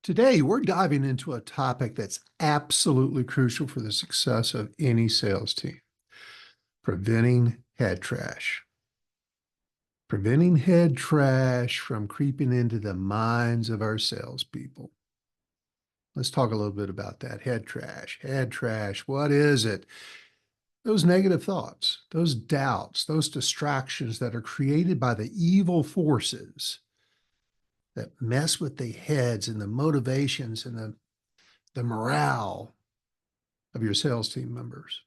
Today, we're diving into a topic that's absolutely crucial for the success of any sales team: preventing head trash. Preventing head trash from creeping into the minds of our salespeople. Let's talk a little bit about that. Head trash. Head trash. What is it? Those negative thoughts, those doubts, those distractions that are created by the evil forces that mess with the heads and the motivations and the morale of your sales team members.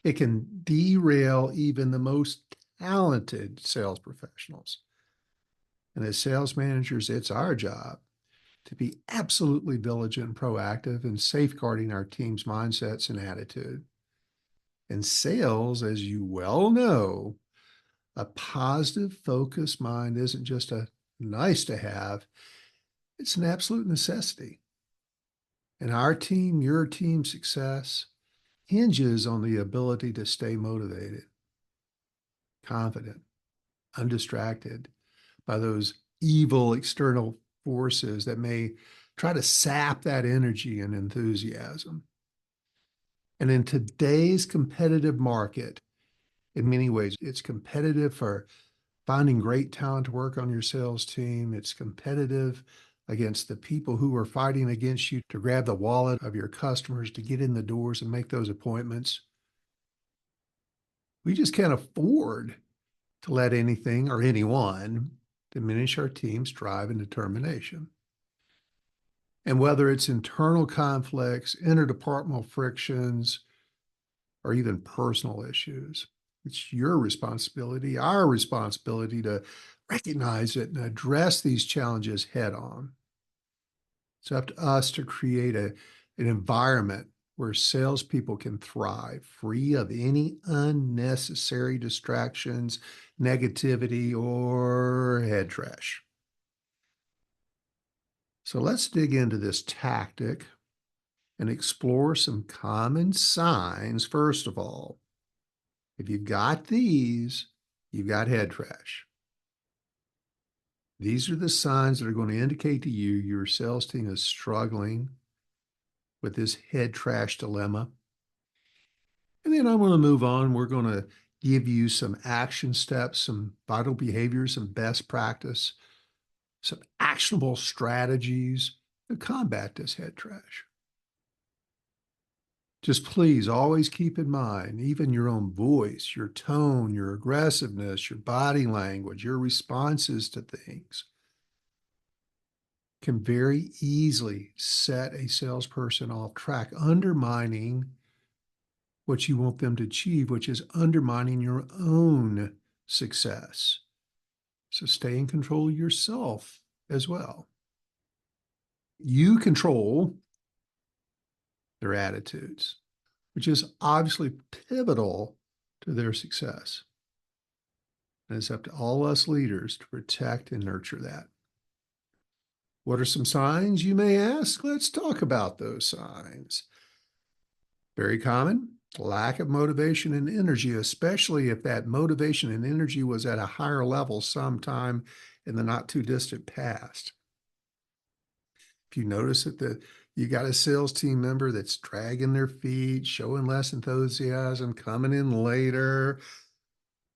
It can derail even the most talented sales professionals. And as sales managers, it's our job to be absolutely diligent and proactive in safeguarding our team's mindsets and attitude. In sales, as you well know, a positive, focused mind isn't just a nice to have, it's an absolute necessity. And our team, your team's success hinges on the ability to stay motivated, confident, undistracted by those evil external forces that may try to sap that energy and enthusiasm. And in today's competitive market, in many ways, it's competitive for finding great talent to work on your sales team. It's competitive against the people who are fighting against you to grab the wallet of your customers to get in the doors and make those appointments. We just can't afford to let anything or anyone diminish our team's drive and determination. And whether it's internal conflicts, interdepartmental frictions, or even personal issues, it's your responsibility, our responsibility to recognize it and address these challenges head on. It's up to us to create an environment where salespeople can thrive, free of any unnecessary distractions, negativity, or head trash. So let's dig into this tactic and explore some common signs. First of all, if you've got these, you've got head trash. These are the signs that are going to indicate to you your sales team is struggling with this head trash dilemma. And then I'm going to move on. We're going to give you some action steps, some vital behaviors, some best practice, some actionable strategies to combat this head trash. Just please always keep in mind, even your own voice, your tone, your aggressiveness, your body language, your responses to things can very easily set a salesperson off track, undermining what you want them to achieve, which is undermining your own success. So stay in control of yourself as well. You control their attitudes, which is obviously pivotal to their success. And it's up to all us leaders to protect and nurture that. What are some signs, you may ask? Let's talk about those signs. Very common: lack of motivation and energy, especially if that motivation and energy was at a higher level sometime in the not too distant past. If you notice that you got a sales team member that's dragging their feet, showing less enthusiasm, coming in later,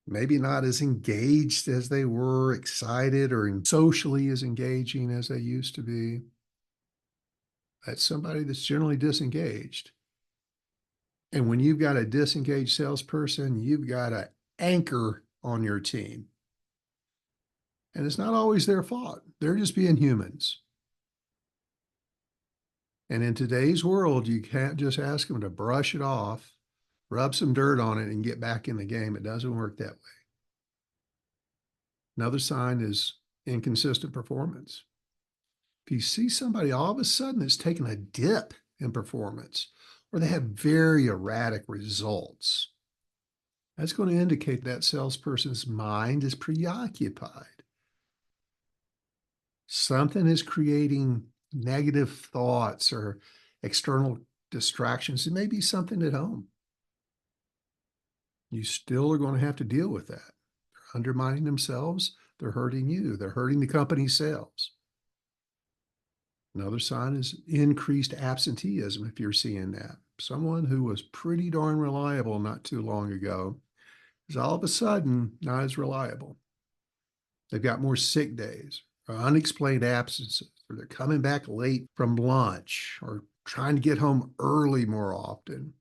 maybe not as engaged as they were, excited or socially as engaging as they used to be, that's somebody that's generally disengaged. And when you've got a disengaged salesperson, you've got an anchor on your team. And it's not always their fault. They're just being humans. And in today's world, you can't just ask them to brush it off, rub some dirt on it, and get back in the game. It doesn't work that way. Another sign is inconsistent performance. If you see somebody all of a sudden that's taking a dip in performance, or they have very erratic results, that's going to indicate that salesperson's mind is preoccupied. Something is creating negative thoughts or external distractions. It may be something at home. You still are going to have to deal with that. They're undermining themselves. They're hurting you. They're hurting the company's sales. Another sign is increased absenteeism, if you're seeing that. Someone who was pretty darn reliable not too long ago is all of a sudden not as reliable. They've got more sick days or unexplained absences, or they're coming back late from lunch or trying to get home early more often.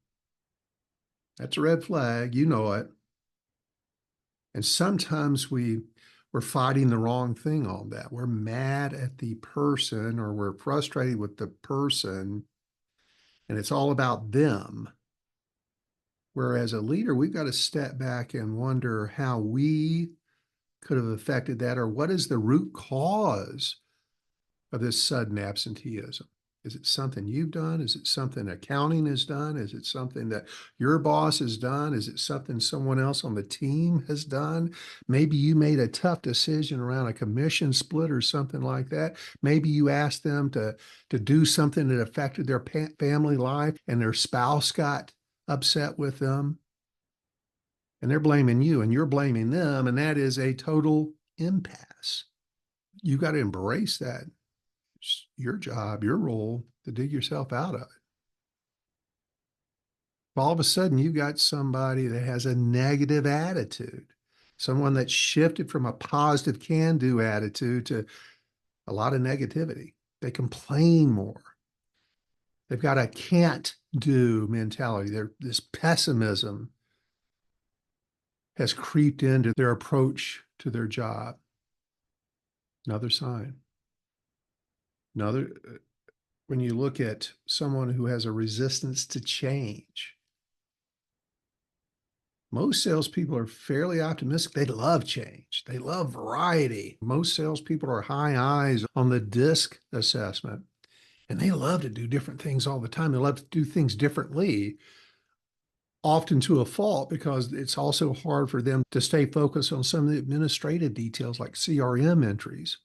That's a red flag. You know it. And sometimes we're fighting the wrong thing on that. We're mad at the person or we're frustrated with the person and it's all about them. Whereas a leader, we've got to step back and wonder how we could have affected that or what is the root cause of this sudden absenteeism? Is it something you've done? Is it something accounting has done? Is it something that your boss has done? Is it something someone else on the team has done? Maybe you made a tough decision around a commission split or something like that. Maybe you asked them to do something that affected their family life and their spouse got upset with them. And they're blaming you and you're blaming them. And that is a total impasse. You got to embrace that. It's your job, your role to dig yourself out of it. All of a sudden, you've got somebody that has a negative attitude, someone that shifted from a positive can do attitude to a lot of negativity. They complain more. They've got a can't do mentality. This pessimism has creeped into their approach to their job. Another sign. Another, when you look at someone who has a resistance to change, most salespeople are fairly optimistic. They love change. They love variety. Most salespeople are high eyes on the DISC assessment, and they love to do different things all the time. They love to do things differently, often to a fault, because it's also hard for them to stay focused on some of the administrative details like CRM entries.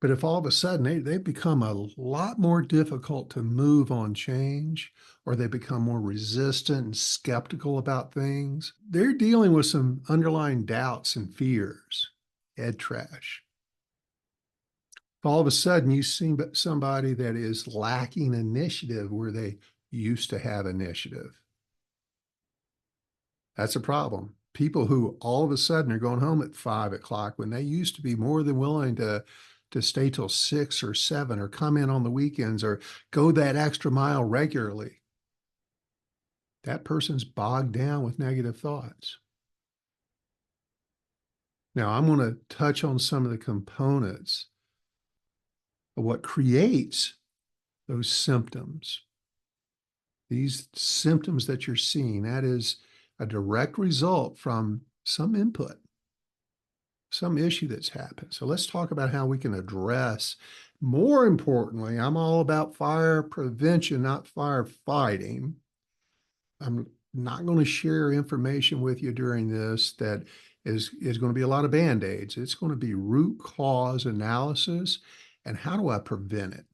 But if all of a sudden they become a lot more difficult to move on change, or they become more resistant and skeptical about things, they're dealing with some underlying doubts and fears, head trash. If all of a sudden you see somebody that is lacking initiative where they used to have initiative, that's a problem. People who all of a sudden are going home at 5 o'clock when they used to be more than willing to stay till 6 or 7 or come in on the weekends or go that extra mile regularly. That person's bogged down with negative thoughts. Now, I'm going to touch on some of the components of what creates those symptoms. These symptoms that you're seeing, that is a direct result from some input, some issue that's happened. So let's talk about how we can address. More importantly, I'm all about fire prevention, not firefighting. I'm not going to share information with you during this that is going to be a lot of band-aids. It's going to be root cause analysis and how do I prevent it?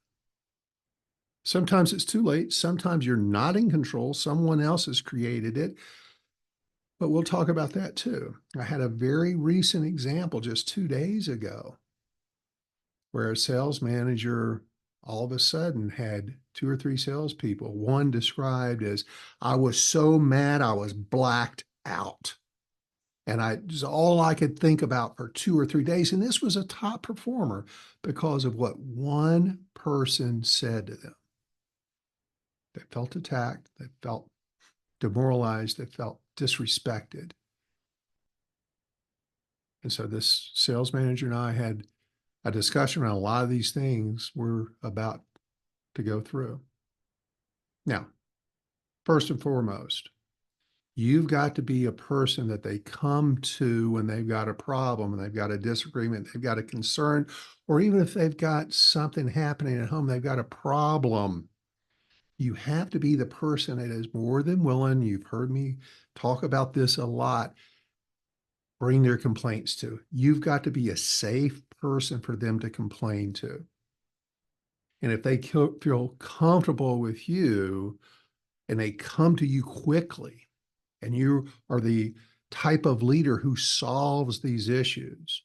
Sometimes it's too late. Sometimes you're not in control. Someone else has created it. But we'll talk about that too. I had a very recent example just 2 days ago where a sales manager all of a sudden had 2 or 3 salespeople. One described as, I was so mad I was blacked out. And it was all I could think about for 2 or 3 days. And this was a top performer because of what one person said to them. They felt attacked. They felt demoralized. They felt disrespected. And so this sales manager and I had a discussion around a lot of these things we're about to go through. Now, first and foremost, you've got to be a person that they come to when they've got a problem and they've got a disagreement, they've got a concern, or even if they've got something happening at home, they've got a problem. You have to be the person that is more than willing. You've heard me talk about this a lot. Bring their complaints to. You've got to be a safe person for them to complain to. And if they feel comfortable with you and they come to you quickly, and you are the type of leader who solves these issues,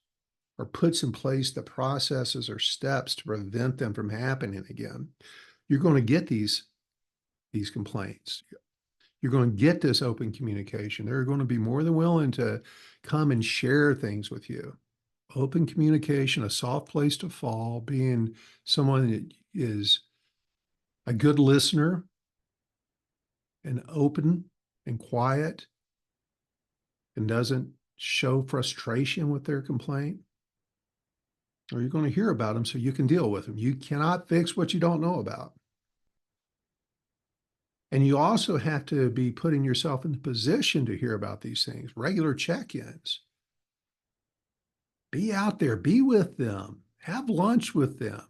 or puts in place the processes or steps to prevent them from happening again, you're going to get these complaints. You're going to get this open communication. They're going to be more than willing to come and share things with you. Open communication, a soft place to fall, being someone that is a good listener and open and quiet and doesn't show frustration with their complaint, or you're going to hear about them so you can deal with them. You cannot fix what you don't know about. And you also have to be putting yourself in the position to hear about these things, regular check-ins. Be out there, be with them, have lunch with them,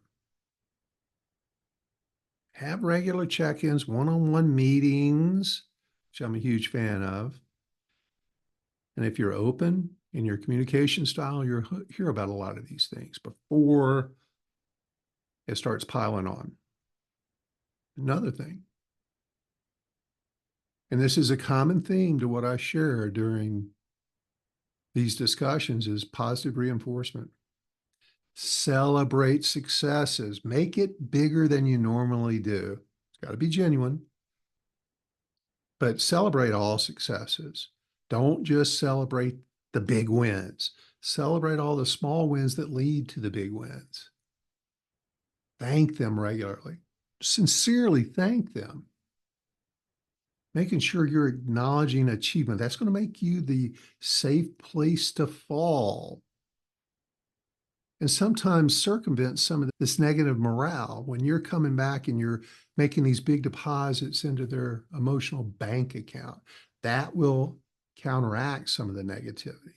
have regular check-ins, one-on-one meetings, which I'm a huge fan of. And if you're open in your communication style, you'll hear about a lot of these things before it starts piling on. Another thing, and this is a common theme to what I share during these discussions, is positive reinforcement. Celebrate successes. Make it bigger than you normally do. It's got to be genuine, but celebrate all successes. Don't just celebrate the big wins. Celebrate all the small wins that lead to the big wins. Thank them regularly. Sincerely thank them. Making sure you're acknowledging achievement. That's going to make you the safe place to fall. And sometimes circumvent some of this negative morale when you're coming back and you're making these big deposits into their emotional bank account. That will counteract some of the negativity.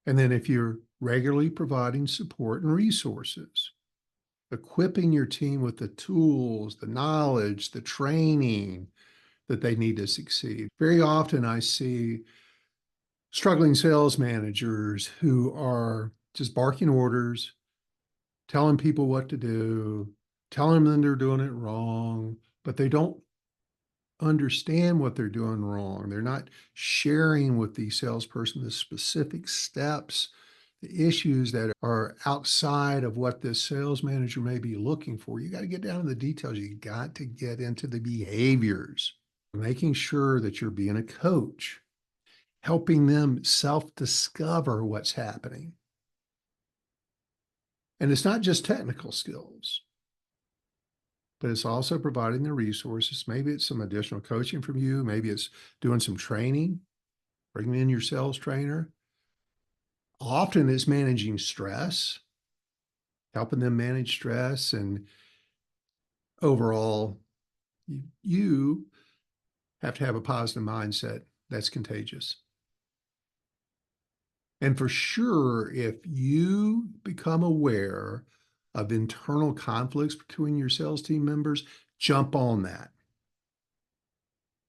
And then if you're regularly providing support and resources, equipping your team with the tools, the knowledge, the training that they need to succeed. Very often I see struggling sales managers who are just barking orders, telling people what to do, telling them they're doing it wrong, but they don't understand what they're doing wrong. They're not sharing with the salesperson the specific steps, the issues that are outside of what this sales manager may be looking for. You got to get down to the details. You got to get into the behaviors, making sure that you're being a coach, helping them self-discover what's happening. And it's not just technical skills, but it's also providing the resources. Maybe it's some additional coaching from you. Maybe it's doing some training, bringing in your sales trainer. Often it's managing stress, helping them manage stress. And overall, you have to have a positive mindset that's contagious. And for sure, if you become aware of internal conflicts between your sales team members, jump on that.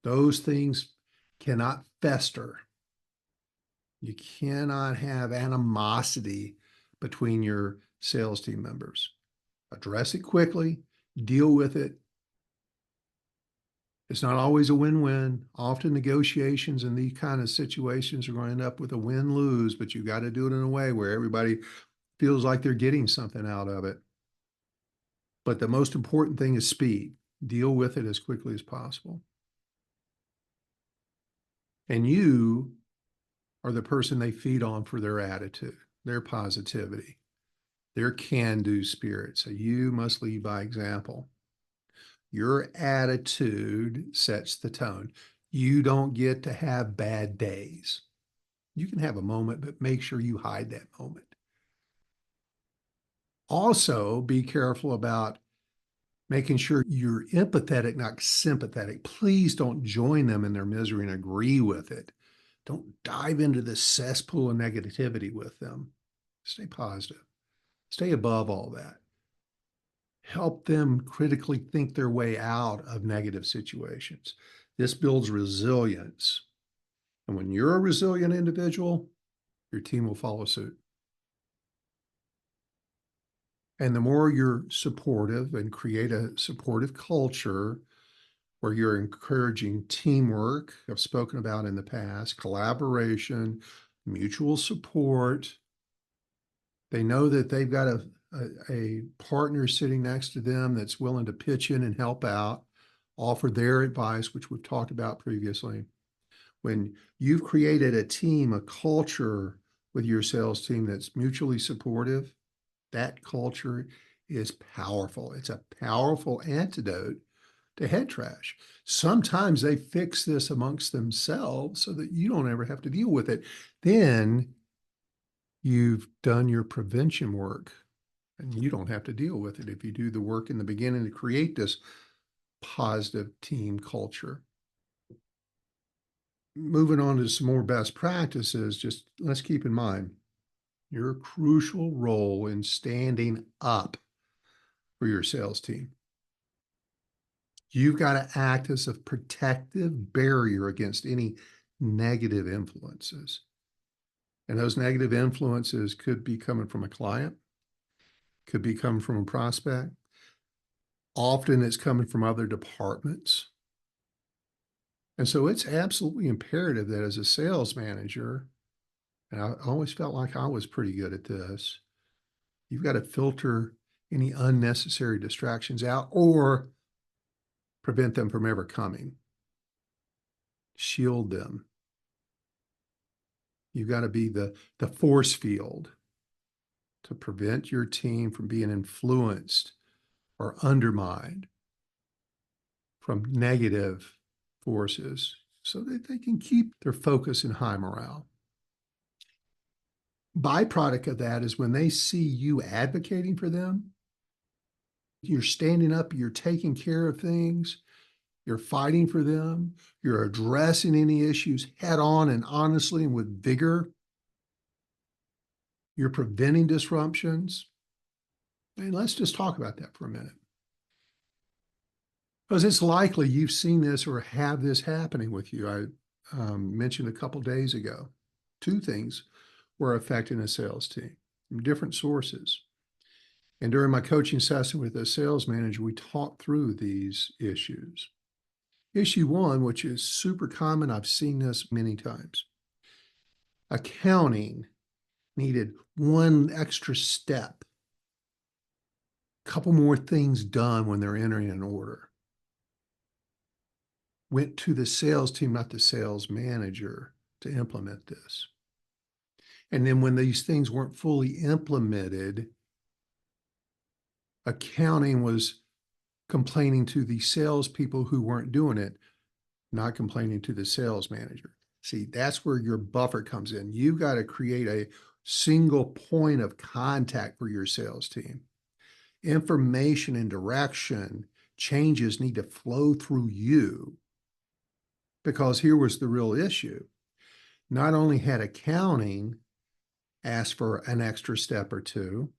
Those things cannot fester. You cannot have animosity between your sales team members. Address it quickly, deal with it. It's not always a win-win. Often negotiations in these kind of situations are going to end up with a win-lose, but you got to do it in a way where everybody feels like they're getting something out of it. But the most important thing is speed. Deal with it as quickly as possible. And you are the person they feed on for their attitude, their positivity, their can-do spirit. So you must lead by example. Your attitude sets the tone. You don't get to have bad days. You can have a moment, but make sure you hide that moment. Also, be careful about making sure you're empathetic, not sympathetic. Please don't join them in their misery and agree with it. Don't dive into the cesspool of negativity with them. Stay positive. Stay above all that. Help them critically think their way out of negative situations. This builds resilience. And when you're a resilient individual, your team will follow suit. And the more you're supportive and create a supportive culture where you're encouraging teamwork, I've spoken about in the past, collaboration, mutual support. They know that they've got a partner sitting next to them that's willing to pitch in and help out, offer their advice, which we've talked about previously. When you've created a team, a culture with your sales team that's mutually supportive, that culture is powerful. It's a powerful antidote to head trash. Sometimes they fix this amongst themselves so that you don't ever have to deal with it. Then you've done your prevention work and you don't have to deal with it if you do the work in the beginning to create this positive team culture. Moving on to some more best practices, just let's keep in mind your crucial role in standing up for your sales team. You've got to act as a protective barrier against any negative influences. And those negative influences could be coming from a client, could be coming from a prospect. Often it's coming from other departments. And so it's absolutely imperative that as a sales manager, and I always felt like I was pretty good at this, you've got to filter any unnecessary distractions out or prevent them from ever coming. Shield them. You've got to be the force field to prevent your team from being influenced or undermined from negative forces so that they can keep their focus and high morale. Byproduct of that is when they see you advocating for them, you're standing up, you're taking care of things, you're fighting for them, you're addressing any issues head on and honestly and with vigor, you're preventing disruptions. And let's just talk about that for a minute. Because it's likely you've seen this or have this happening with you. I mentioned a couple days ago, two things were affecting a sales team from different sources. And during my coaching session with a sales manager, we talked through these issues. Issue one, which is super common, I've seen this many times. Accounting needed one extra step, a couple more things done when they're entering an order. Went to the sales team, not the sales manager, to implement this. And then when these things weren't fully implemented, accounting was complaining to the salespeople who weren't doing it, not complaining to the sales manager. See, that's where your buffer comes in. You've got to create a single point of contact for your sales team. Information and direction changes need to flow through you, because here was the real issue. Not only had accounting asked for an extra step or two,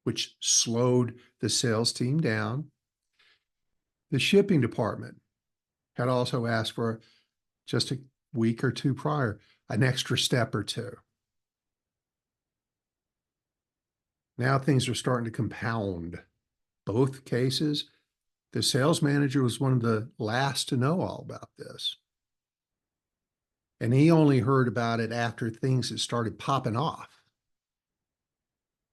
which slowed the sales team down, the shipping department had also asked for just a week or two prior, an extra step or two. Now things are starting to compound. Both cases, the sales manager was one of the last to know all about this. And he only heard about it after things had started popping off.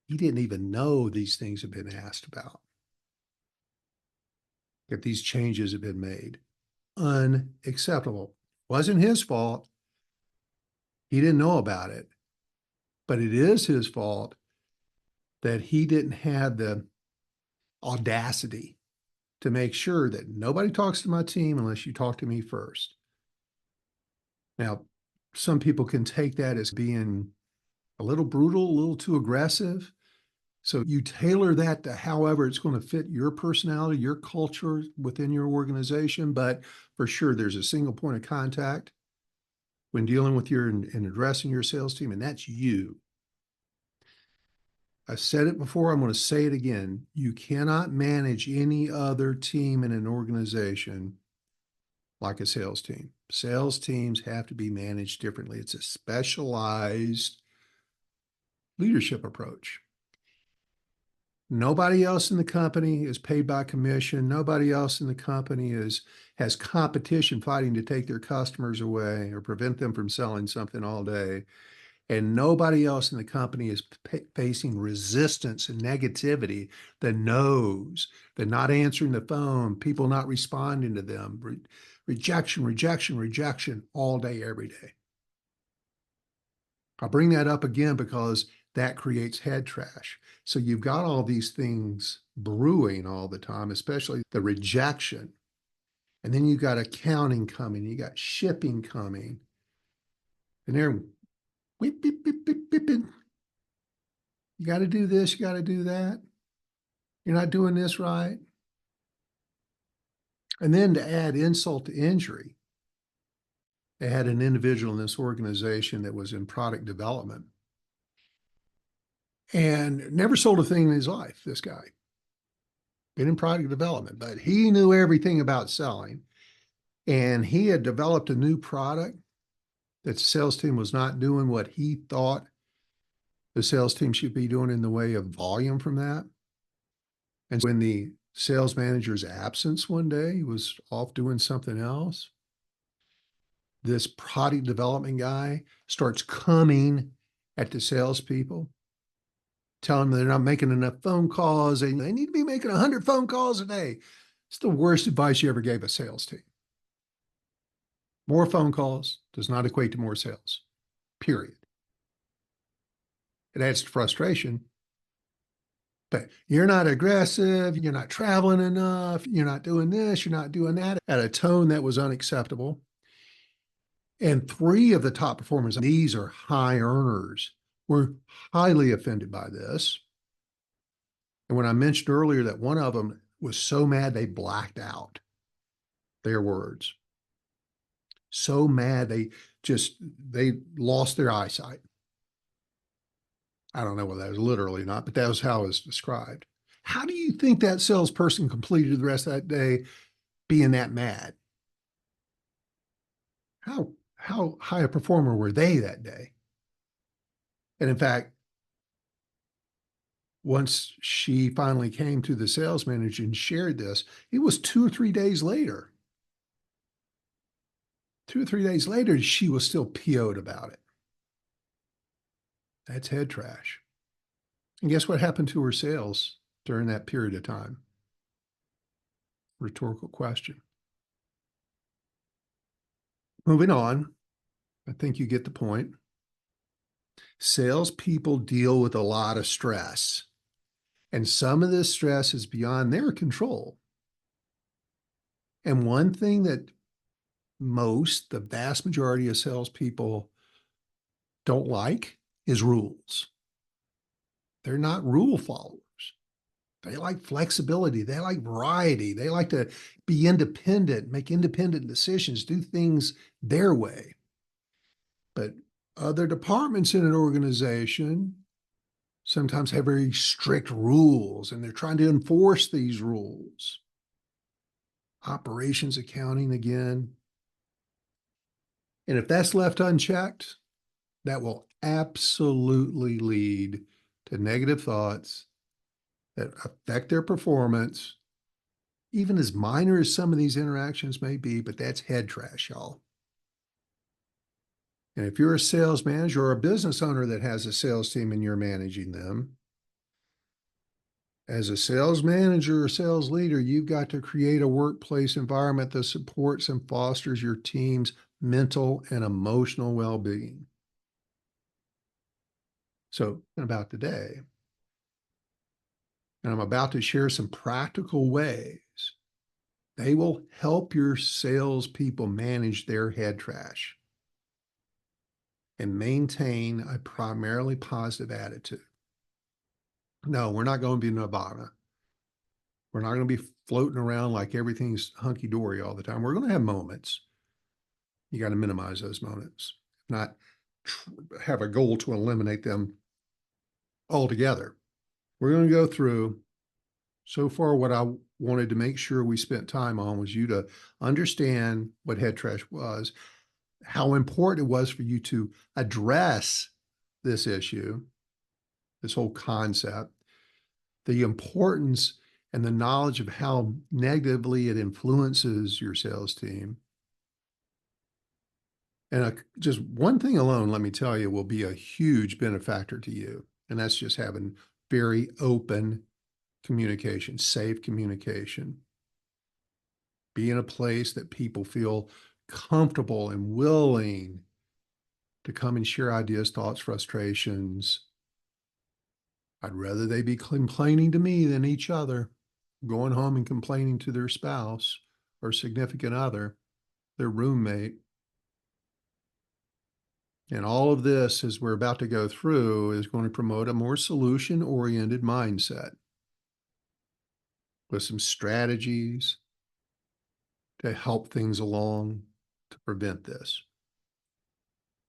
He didn't even know these things had been asked about, that these changes have been made. Unacceptable. Wasn't his fault. He didn't know about it. But it is his fault that he didn't have the audacity to make sure that nobody talks to my team unless you talk to me first. Now, some people can take that as being a little brutal, a little too aggressive. So you tailor that to however it's going to fit your personality, your culture within your organization. But for sure, there's a single point of contact when dealing with your and addressing your sales team, and that's you. I said it before, I'm going to say it again. You cannot manage any other team in an organization like a sales team. Sales teams have to be managed differently. It's a specialized leadership approach. Nobody else in the company is paid by commission. Nobody else in the company has competition fighting to take their customers away or prevent them from selling something all day. and nobody else in the company is facing resistance and negativity, the no's, the not answering the phone, people not responding to them, rejection, rejection, rejection all day, every day. I'll bring that up again because that creates head trash. So you've got all these things brewing all the time, especially the rejection. And then you got accounting coming, you got shipping coming, and they're beep, beep, beep, beep, beeping. You got to do this, you got to do that. You're not doing this right. And then to add insult to injury, they had an individual in this organization that was in product development and never sold a thing in his life, this guy. Been in product development, but he knew everything about selling. And he had developed a new product that the sales team was not doing what he thought the sales team should be doing in the way of volume from that. And when the sales manager's absence one day, he was off doing something else, this product development guy starts coming at the salespeople, telling them they're not making enough phone calls. They need to be making 100 phone calls a day. It's the worst advice you ever gave a sales team. More phone calls does not equate to more sales, period. It adds to frustration. But you're not aggressive, you're not traveling enough, you're not doing this, you're not doing that, at a tone that was unacceptable. And 3 of the top performers, these are high earners, were highly offended by this. And when I mentioned earlier that one of them was so mad they blacked out, their words. So mad they lost their eyesight. I don't know whether that was literally or not, but that was how it was described. How do you think that salesperson completed the rest of that day being that mad? How high a performer were they that day? And in fact, once she finally came to the sales manager and shared this, it was 2 or 3 days later. 2 or 3 days later, she was still PO'd about it. That's head trash. And guess what happened to her sales during that period of time? Rhetorical question. Moving on, I think you get the point. Salespeople deal with a lot of stress, and some of this stress is beyond their control. And one thing that the vast majority of salespeople don't like is rules. They're not rule followers. They like flexibility. They like variety. They like to be independent, make independent decisions, do things their way. But other departments in an organization sometimes have very strict rules, and they're trying to enforce these rules. Operations, accounting again. And if that's left unchecked, that will absolutely lead to negative thoughts that affect their performance, even as minor as some of these interactions may be, but that's head trash, y'all. And if you're a sales manager or a business owner that has a sales team and you're managing them, as a sales manager or sales leader, you've got to create a workplace environment that supports and fosters your team's mental and emotional well-being. So about today, and I'm about to share some practical ways they will help your salespeople manage their head trash and maintain a primarily positive attitude. No, we're not going to be nirvana. We're not going to be floating around like everything's hunky-dory all the time. We're going to have moments. You got to minimize those moments, not have a goal to eliminate them altogether. We're going to go through. So far, what I wanted to make sure we spent time on was you to understand what head trash was, how important it was for you to address this issue, this whole concept, the importance and the knowledge of how negatively it influences your sales team, And just one thing alone, let me tell you, will be a huge benefactor to you. And that's just having very open communication, safe communication. Be in a place that people feel comfortable and willing to come and share ideas, thoughts, frustrations. I'd rather they be complaining to me than each other, going home and complaining to their spouse or significant other, their roommate. And all of this, as we're about to go through, is going to promote a more solution-oriented mindset with some strategies to help things along to prevent this.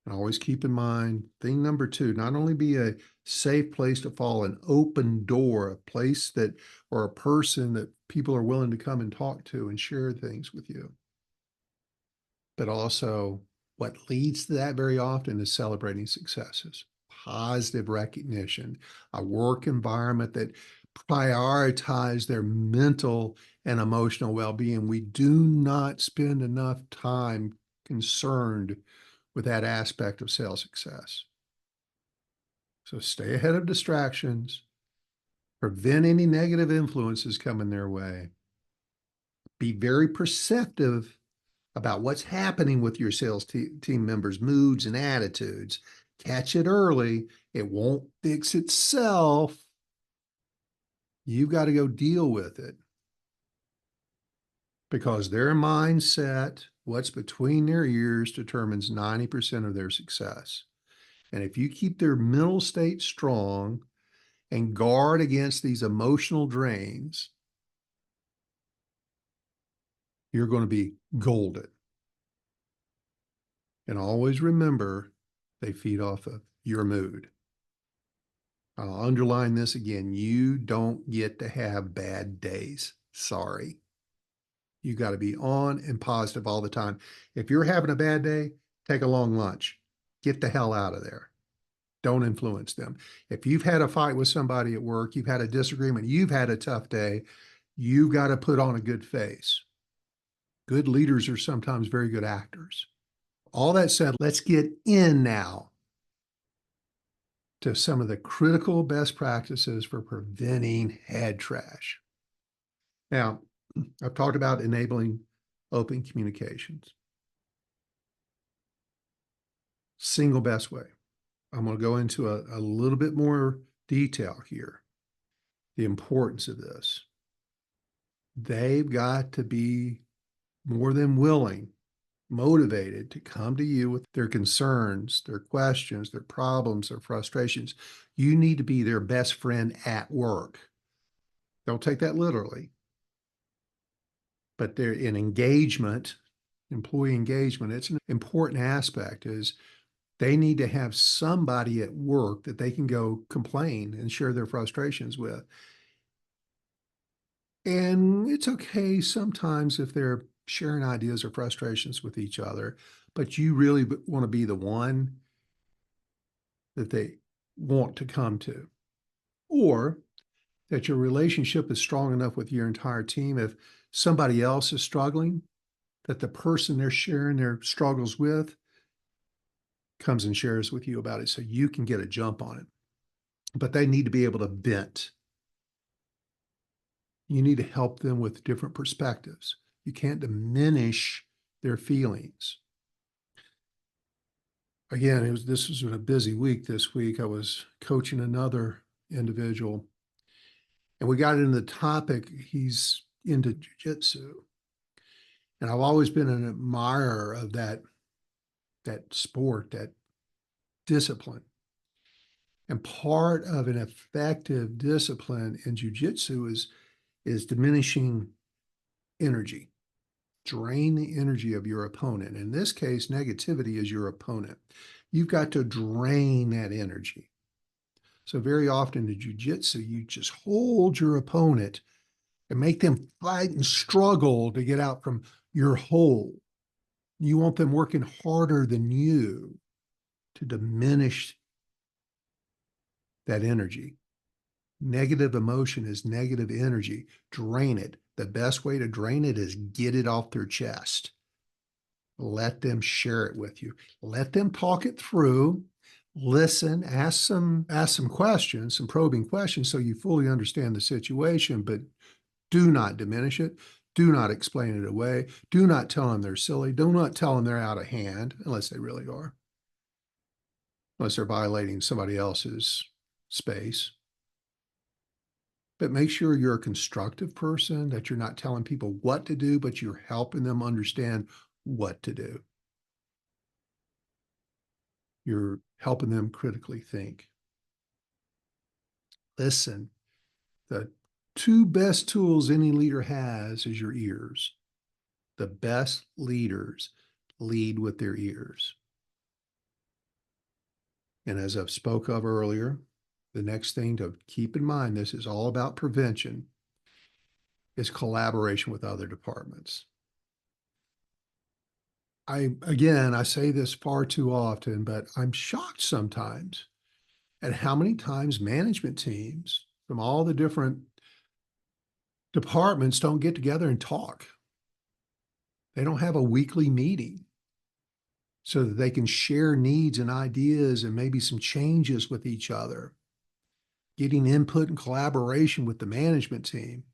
And always keep in mind, thing number two, not only be a safe place to fall, an open door, a place that, or a person that people are willing to come and talk to and share things with you, but also what leads to that very often is celebrating successes, positive recognition, a work environment that prioritize their mental and emotional well-being. We do not spend enough time concerned with that aspect of sales success. So stay ahead of distractions, prevent any negative influences coming their way, be very perceptive about what's happening with your sales team members' moods and attitudes. Catch it early. It won't fix itself. You've got to go deal with it because their mindset, what's between their ears, determines 90% of their success. And if you keep their mental state strong and guard against these emotional drains, you're going to be golden. And always remember, they feed off of your mood. I'll underline this again. You don't get to have bad days. Sorry. You got to be on and positive all the time. If you're having a bad day, take a long lunch. Get the hell out of there. Don't influence them. If you've had a fight with somebody at work, you've had a disagreement, you've had a tough day, you've got to put on a good face. Good leaders are sometimes very good actors. All that said, let's get in now to some of the critical best practices for preventing head trash. Now, I've talked about enabling open communications. Single best way. I'm going to go into a little bit more detail here. The importance of this. They've got to be more than willing, motivated to come to you with their concerns, their questions, their problems, their frustrations. You need to be their best friend at work. Don't take that literally. But they're in engagement, employee engagement, it's an important aspect is they need to have somebody at work that they can go complain and share their frustrations with. And it's okay sometimes if they're sharing ideas or frustrations with each other, but you really want to be the one that they want to come to. Or that your relationship is strong enough with your entire team. If somebody else is struggling, that the person they're sharing their struggles with comes and shares with you about it so you can get a jump on it. But they need to be able to vent. You need to help them with different perspectives. You can't diminish their feelings. Again, this was a busy week this week. I was coaching another individual, and we got into the topic. He's into jujitsu, and I've always been an admirer of that sport, that discipline. And part of an effective discipline in jujitsu is diminishing energy. Drain the energy of your opponent. In this case, negativity is your opponent. You've got to drain that energy. So very often in jujitsu, you just hold your opponent and make them fight and struggle to get out from your hold. You want them working harder than you to diminish that energy. Negative emotion is negative energy. Drain it. The best way to drain it is get it off their chest. Let them share it with you. Let them talk it through. Listen, ask some questions, some probing questions so you fully understand the situation, but do not diminish it. Do not explain it away. Do not tell them they're silly. Do not tell them they're out of hand, unless they really are, unless they're violating somebody else's space. But make sure you're a constructive person, that you're not telling people what to do, but you're helping them understand what to do. You're helping them critically think. Listen, the two best tools any leader has is your ears. The best leaders lead with their ears. And as I've spoke of earlier, the next thing to keep in mind, this is all about prevention, is collaboration with other departments. I say this far too often, but I'm shocked sometimes at how many times management teams from all the different departments don't get together and talk. They don't have a weekly meeting so that they can share needs and ideas and maybe some changes with each other, getting input and collaboration with the management team.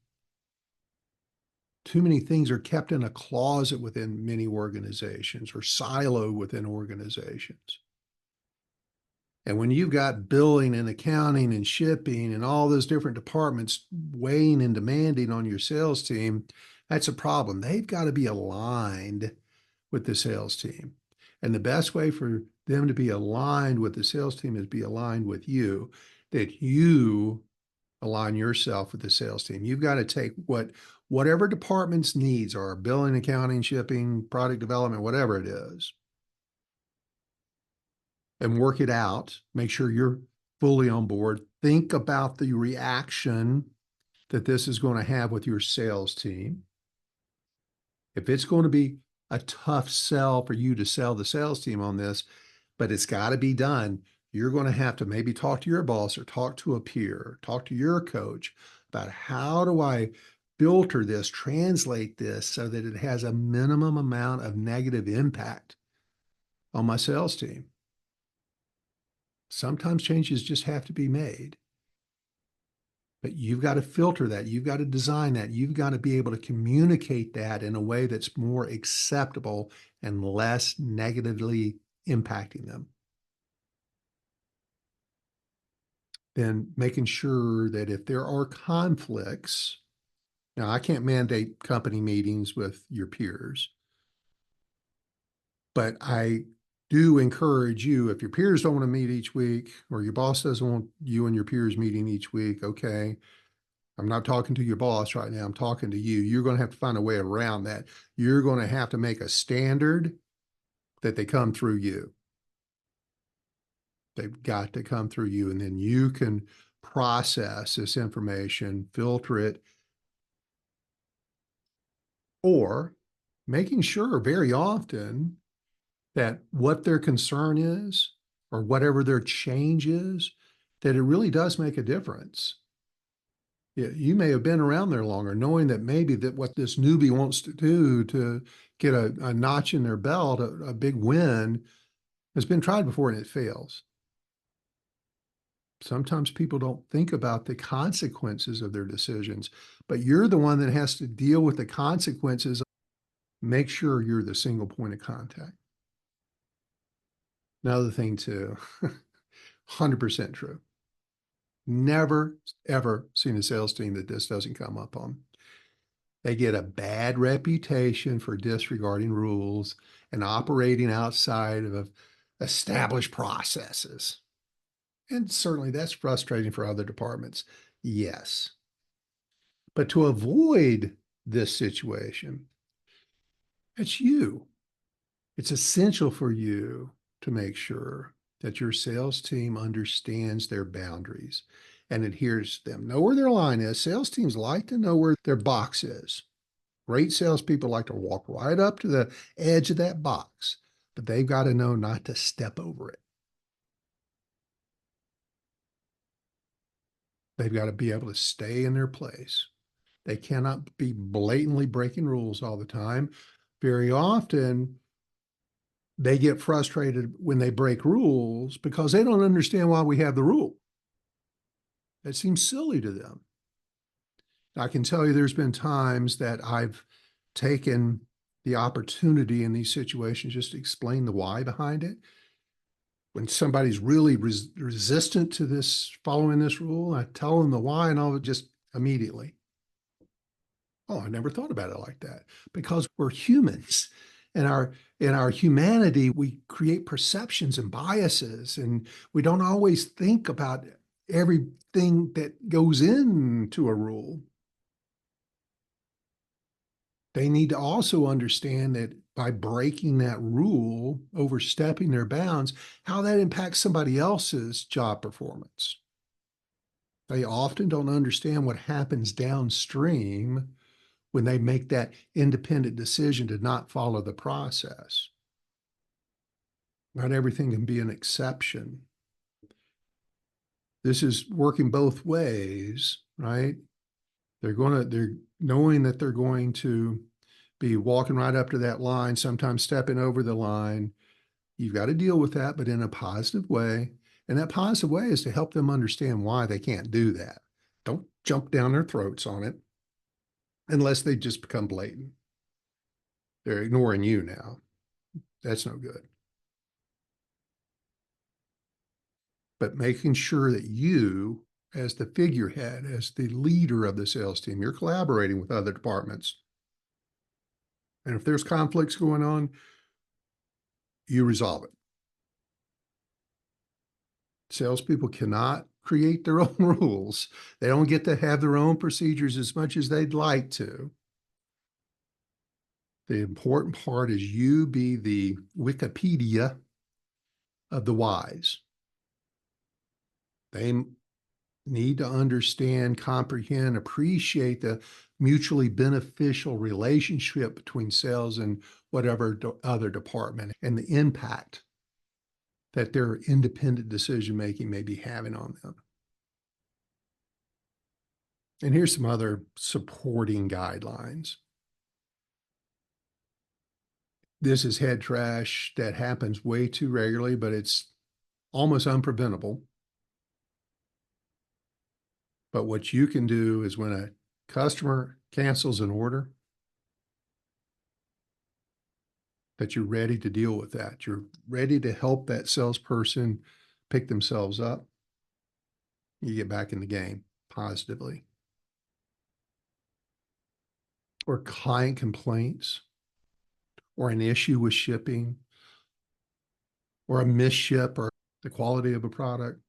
Too many things are kept in a closet within many organizations or siloed within organizations. And when you've got billing and accounting and shipping and all those different departments weighing and demanding on your sales team, that's a problem. They've got to be aligned with the sales team. And the best way for them to be aligned with the sales team is be aligned with you, that you align yourself with the sales team. You've got to take whatever department's needs are, billing, accounting, shipping, product development, whatever it is, and work it out. Make sure you're fully on board. Think about the reaction that this is going to have with your sales team. If it's going to be a tough sell for you to sell the sales team on this, but it's got to be done, you're going to have to maybe talk to your boss or talk to a peer, talk to your coach about how do I filter this, translate this so that it has a minimum amount of negative impact on my sales team. Sometimes changes just have to be made. But you've got to filter that. You've got to design that. You've got to be able to communicate that in a way that's more acceptable and less negatively impacting them. Then making sure that if there are conflicts, now I can't mandate company meetings with your peers, but I do encourage you, if your peers don't want to meet each week or your boss doesn't want you and your peers meeting each week, okay, I'm not talking to your boss right now. I'm talking to you. You're going to have to find a way around that. You're going to have to make a standard that they come through you. They've got to come through you, and then you can process this information, filter it, or making sure very often that what their concern is or whatever their change is, that it really does make a difference. You may have been around there longer, knowing that maybe that what this newbie wants to do to get a notch in their belt, a big win, has been tried before and it fails. Sometimes people don't think about the consequences of their decisions, but you're the one that has to deal with the consequences. Make sure you're the single point of contact. Another thing too, 100% true. Never, ever seen a sales team that this doesn't come up on. They get a bad reputation for disregarding rules and operating outside of established processes. And certainly that's frustrating for other departments. Yes. But to avoid this situation, it's you. It's essential for you to make sure that your sales team understands their boundaries and adheres to them. Know where their line is. Sales teams like to know where their box is. Great salespeople like to walk right up to the edge of that box, but they've got to know not to step over it. They've got to be able to stay in their place. They cannot be blatantly breaking rules all the time. Very often, they get frustrated when they break rules because they don't understand why we have the rule. It seems silly to them. I can tell you there's been times that I've taken the opportunity in these situations just to explain the why behind it. When somebody's really resistant to this, following this rule, I tell them the why and I'll just immediately, oh, I never thought about it like that. Because we're humans. And in our humanity, we create perceptions and biases, and we don't always think about everything that goes into a rule. They need to also understand that by breaking that rule, overstepping their bounds, how that impacts somebody else's job performance. They often don't understand what happens downstream when they make that independent decision to not follow the process. Not everything can be an exception. This is working both ways, right? They're knowing that they're going to be walking right up to that line, sometimes stepping over the line. You've got to deal with that, but in a positive way. And that positive way is to help them understand why they can't do that. Don't jump down their throats on it unless they just become blatant. They're ignoring you now. That's no good. But making sure that you, as the figurehead, as the leader of the sales team, you're collaborating with other departments. And if there's conflicts going on, you resolve it. Salespeople cannot create their own rules. They don't get to have their own procedures as much as they'd like to. The important part is you be the Wikipedia of the whys. They need to understand, comprehend, appreciate the mutually beneficial relationship between sales and whatever other department and the impact that their independent decision-making may be having on them. And here's some other supporting guidelines. This is head trash that happens way too regularly, but it's almost unpreventable. But what you can do is when a customer cancels an order, that you're ready to deal with that. You're ready to help that salesperson pick themselves up. You get back in the game positively. Or client complaints, or an issue with shipping, or a misship, or the quality of a product.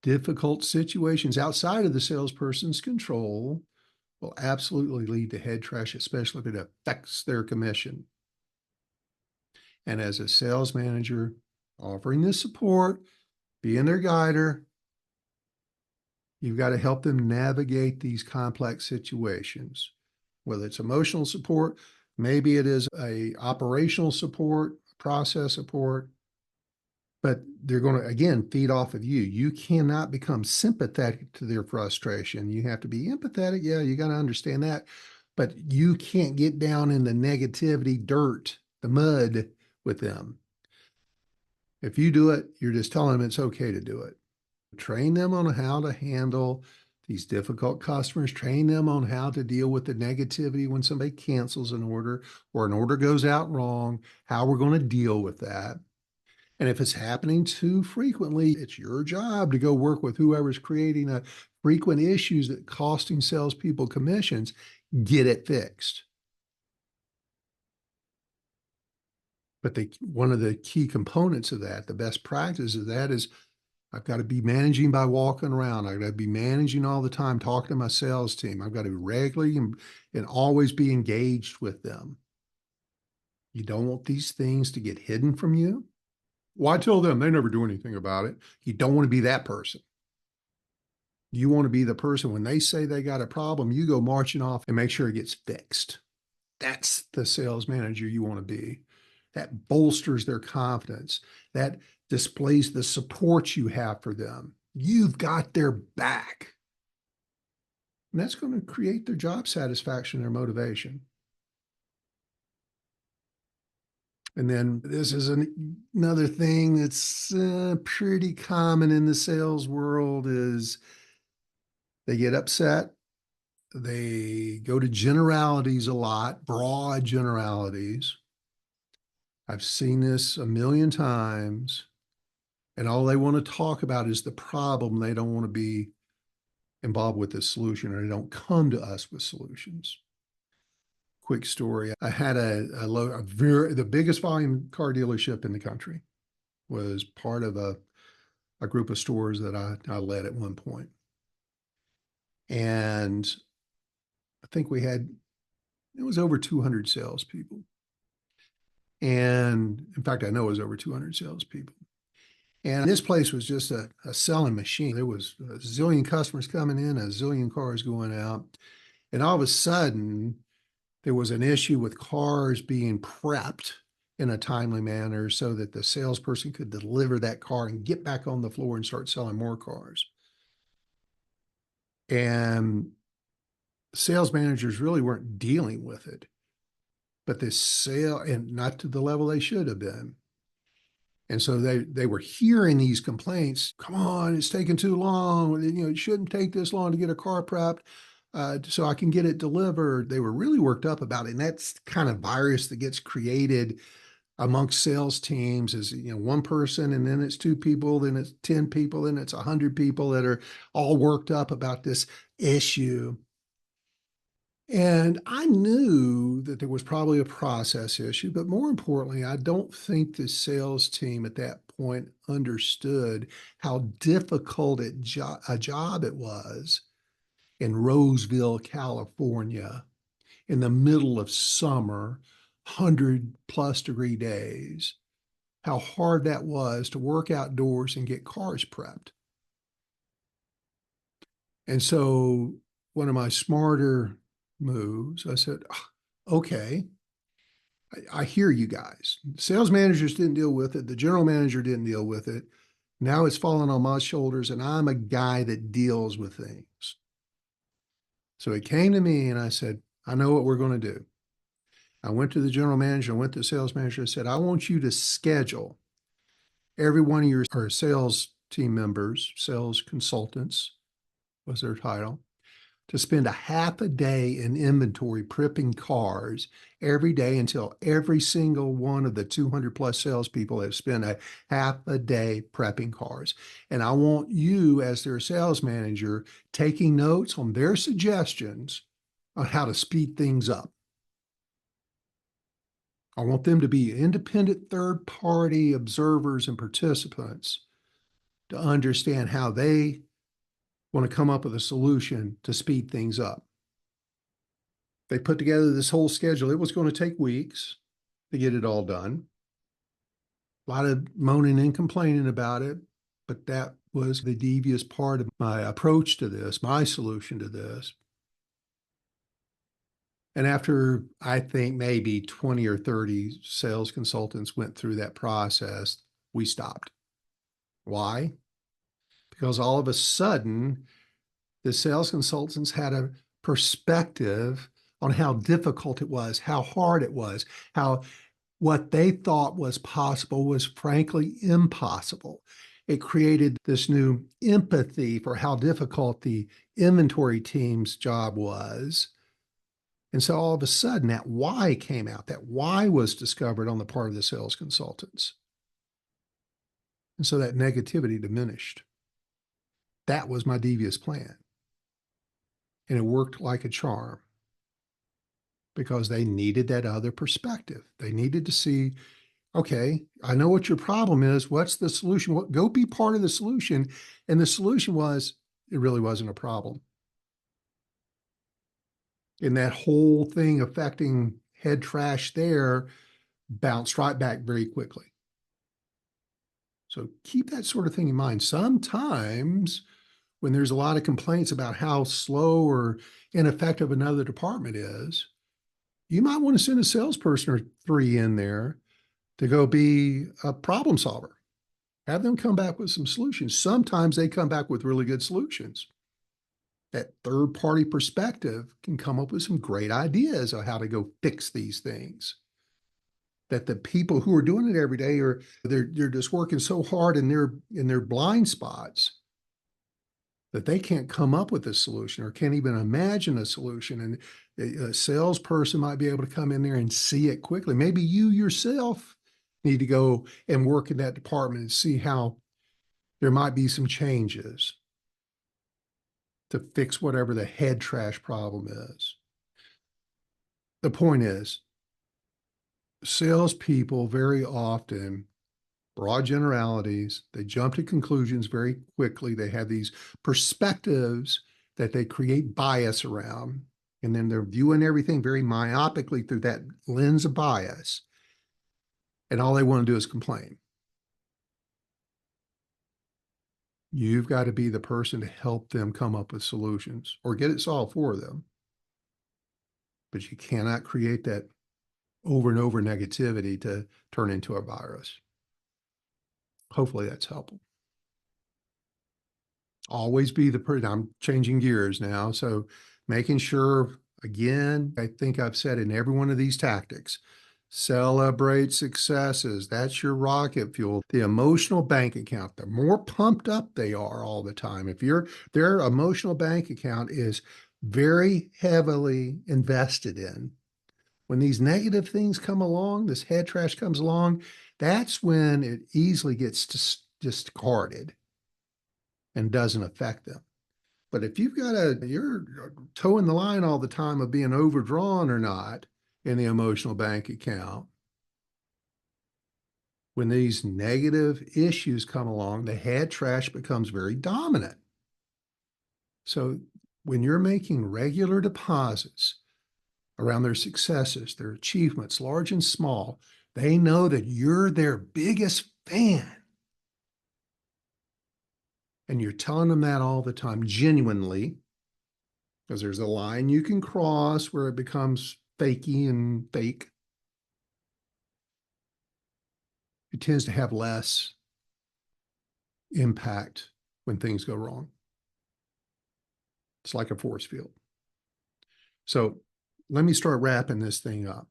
Difficult situations outside of the salesperson's control will absolutely lead to head trash, especially if it affects their commission. And as a sales manager, offering this support, being their guider, you've got to help them navigate these complex situations, whether it's emotional support, maybe it is a operational support, process support, but they're going to, again, feed off of you. You cannot become sympathetic to their frustration. You have to be empathetic. Yeah, you got to understand that, but you can't get down in the negativity dirt, the mud with them. If you do it, you're just telling them it's okay to do it. Train them on how to handle these difficult customers, train them on how to deal with the negativity when somebody cancels an order or an order goes out wrong, how we're going to deal with that. And if it's happening too frequently, it's your job to go work with whoever's creating a frequent issues that costing salespeople commissions, get it fixed. But one of the key components of that, the best practice of that is I've got to be managing by walking around. I've got to be managing all the time, talking to my sales team. I've got to be regularly and always be engaged with them. You don't want these things to get hidden from you. Well, I tell them they never do anything about it. You don't want to be that person. You want to be the person when they say they got a problem, you go marching off and make sure it gets fixed. That's the sales manager you want to be. That bolsters their confidence. That displays the support you have for them. You've got their back. And that's going to create their job satisfaction, their motivation. And then this is another thing that's pretty common in the sales world is they get upset. They go to generalities a lot, broad generalities. I've seen this a million times, and all they want to talk about is the problem. They don't want to be involved with the solution, or they don't come to us with solutions. Quick story. I had the biggest volume car dealership in the country was part of a group of stores that I led at one point. And I think it was over 200 salespeople. And in fact, I know it was over 200 salespeople. And this place was just a selling machine. There was a zillion customers coming in, a zillion cars going out. And all of a sudden, there was an issue with cars being prepped in a timely manner so that the salesperson could deliver that car and get back on the floor and start selling more cars. And sales managers really weren't dealing with it, but and not to the level they should have been. And so they were hearing these complaints. Come on, it's taking too long. It shouldn't take this long to get a car prepped so I can get it delivered. They were really worked up about it. And that's the kind of virus that gets created amongst sales teams is, one person, and then it's two people, then it's 10 people, then it's 100 people that are all worked up about this issue. And I knew that there was probably a process issue, but more importantly, I don't think the sales team at that point understood how difficult a job it was in Roseville, California, in the middle of summer, 100+ degree days, how hard that was to work outdoors and get cars prepped. And so one of my smarter moves, I said, okay, I hear you guys. Sales managers didn't deal with it. The general manager didn't deal with it. Now it's falling on my shoulders, and I'm a guy that deals with things. So he came to me and I said, I know what we're going to do. I went to the general manager, I went to the sales manager, I said, I want you to schedule every one of your sales team members, sales consultants was their title, to spend a half a day in inventory prepping cars every day until every single one of the 200+ salespeople have spent a half a day prepping cars. And I want you, as their sales manager, taking notes on their suggestions on how to speed things up. I want them to be independent third-party observers and participants to understand how they want to come up with a solution to speed things up. They put together this whole schedule. It was going to take weeks to get it all done. A lot of moaning and complaining about it, but that was the devious part of my approach to this, my solution to this. And after, I think, maybe 20 or 30 sales consultants went through that process, we stopped. Why? Because all of a sudden, the sales consultants had a perspective on how difficult it was, how hard it was, how what they thought was possible was frankly impossible. It created this new empathy for how difficult the inventory team's job was. And so all of a sudden, that why came out. That why was discovered on the part of the sales consultants. And so that negativity diminished. That was my devious plan. And it worked like a charm because they needed that other perspective. They needed to see, okay, I know what your problem is. What's the solution? Go be part of the solution. And the solution was, it really wasn't a problem. And that whole thing affecting head trash there bounced right back very quickly. So keep that sort of thing in mind. Sometimes when there's a lot of complaints about how slow or ineffective another department is, you might want to send a salesperson or three in there to go be a problem solver. Have them come back with some solutions. Sometimes they come back with really good solutions. That third-party perspective can come up with some great ideas on how to go fix these things. that the people who are doing it every day they're just working so hard in their blind spots that they can't come up with a solution or can't even imagine a solution. And a salesperson might be able to come in there and see it quickly. Maybe you yourself need to go and work in that department and see how there might be some changes to fix whatever the head trash problem is. The point is, salespeople very often, broad generalities, they jump to conclusions very quickly. They have these perspectives that they create bias around, and then they're viewing everything very myopically through that lens of bias. And all they want to do is complain. You've got to be the person to help them come up with solutions or get it solved for them. But you cannot create that over and over negativity to turn into a virus. Hopefully that's helpful. Always be the person. I'm changing gears now. So making sure, again, I think I've said in every one of these tactics, celebrate successes. That's your rocket fuel. The emotional bank account, the more pumped up they are all the time, if their emotional bank account is very heavily invested in, when these negative things come along, this head trash comes along, that's when it easily gets discarded and doesn't affect them. But if you're towing the line all the time of being overdrawn or not in the emotional bank account, when these negative issues come along, the head trash becomes very dominant. So when you're making regular deposits around their successes, their achievements, large and small, they know that you're their biggest fan. And you're telling them that all the time, genuinely, because there's a line you can cross where it becomes fakey and fake. It tends to have less impact when things go wrong. It's like a force field. So let me start wrapping this thing up.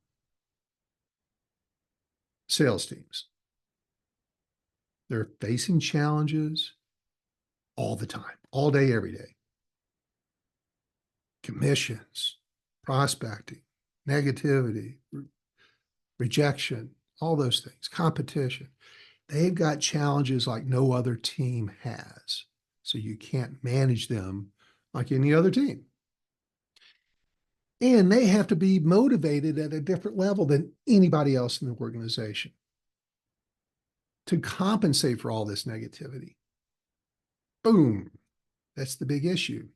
Sales teams, they're facing challenges all the time, all day, every day. Commissions, prospecting, negativity, rejection, all those things, competition. They've got challenges like no other team has. So you can't manage them like any other team. And they have to be motivated at a different level than anybody else in the organization to compensate for all this negativity. Boom. That's the big issue.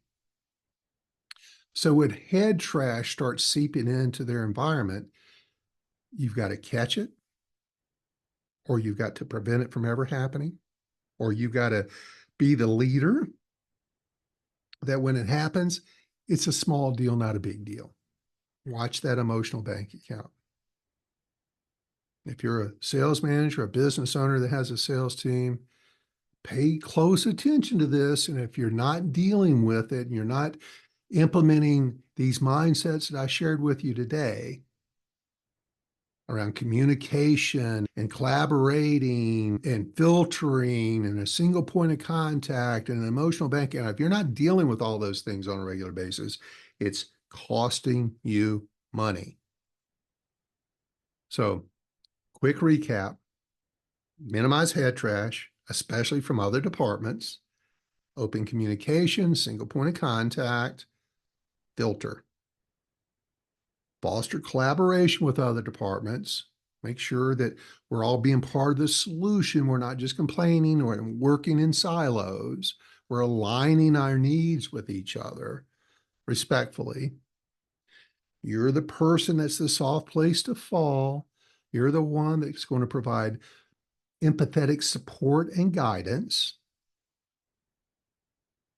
So when head trash starts seeping into their environment, you've got to catch it, or you've got to prevent it from ever happening, or you've got to be the leader that when it happens, it's a small deal, not a big deal. Watch that emotional bank account. If you're a sales manager, a business owner that has a sales team, pay close attention to this. And if you're not dealing with it and you're not implementing these mindsets that I shared with you today around communication and collaborating and filtering and a single point of contact and an emotional bank account, if you're not dealing with all those things on a regular basis, it's costing you money. So, quick recap: minimize head trash, especially from other departments, open communication, single point of contact, filter. Foster collaboration with other departments. Make sure that we're all being part of the solution. We're not just complaining or working in silos. We're aligning our needs with each other respectfully. You're the person that's the soft place to fall. You're the one that's going to provide empathetic support and guidance.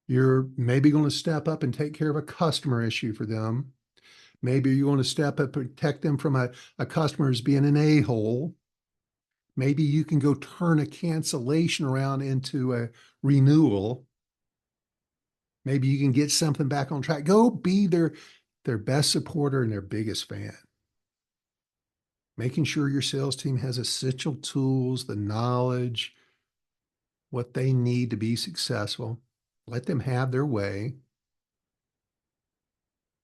You're maybe going to step up and take care of a customer issue for them. Maybe you're going to step up and protect them from a customer who's being an a-hole. Maybe you can go turn a cancellation around into a renewal. Maybe you can get something back on track. Go be their best supporter and their biggest fan. making sure your sales team has essential tools, the knowledge, what they need to be successful. Let them have their way.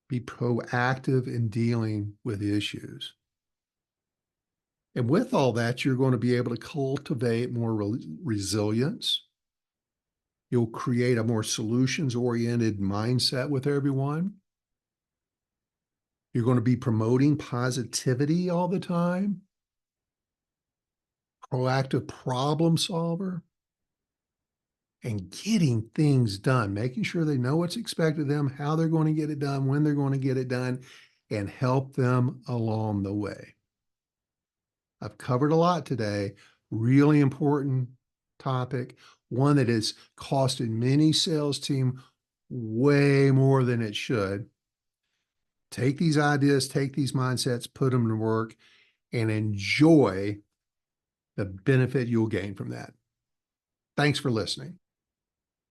Be proactive in dealing with issues. And with all that, you're going to be able to cultivate more resilience. You'll create a more solutions-oriented mindset with everyone. You're going to be promoting positivity all the time. Proactive problem solver. And getting things done, making sure they know what's expected of them, how they're going to get it done, when they're going to get it done, and help them along the way. I've covered a lot today. Really important topic, one that has costed many sales team way more than it should. Take these ideas, take these mindsets, put them to work, and enjoy the benefit you'll gain from that. Thanks for listening.